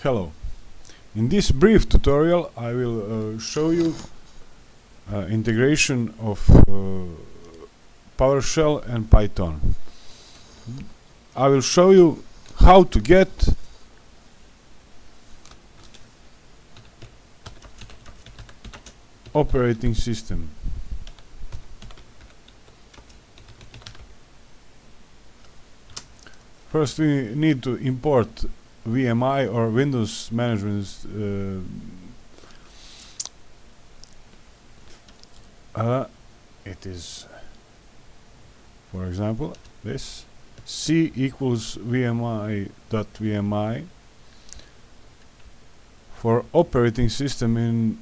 Hello. In this brief tutorial I will show you integration of PowerShell and Python. I will show you how to get operating system. First we need to import VMI or Windows Management it is, for example, this C equals VMI.VMI for operating system in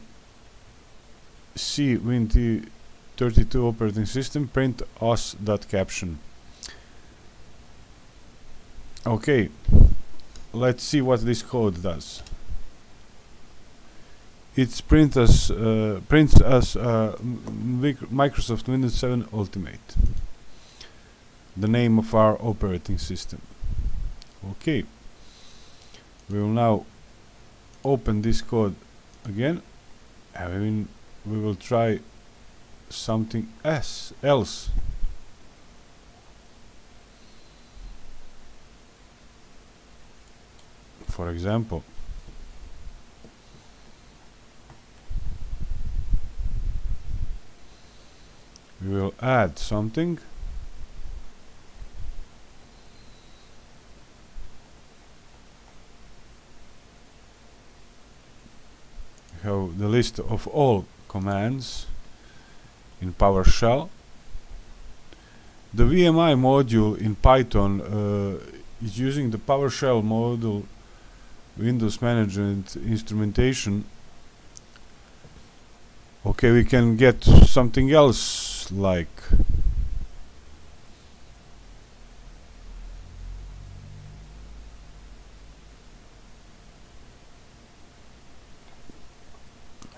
C Win32 operating system, print os.caption. Okay, let's see what this code does. It prints us Microsoft Windows 7 Ultimate, the name of our operating system. Okay, we will now open this code again, and we will try something else. For example, we will add something. We have the list of all commands in PowerShell. The VMI module in Python is using the PowerShell module Windows Management Instrumentation. Okay, we can get something else, like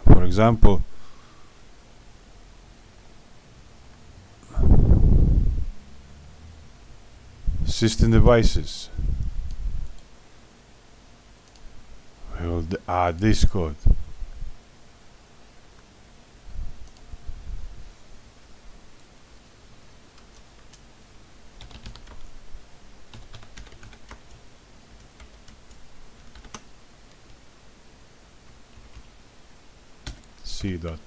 for example, system devices. We will add this code. C dot.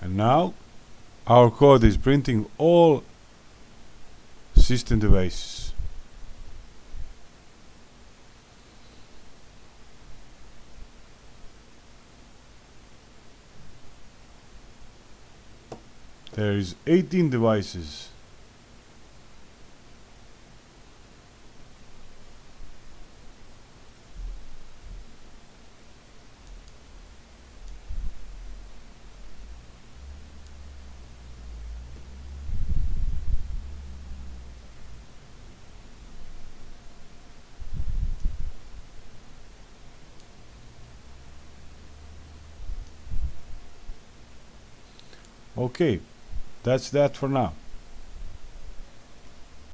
And now our code is printing all system devices. There is 18 devices. Okay, that's that for now.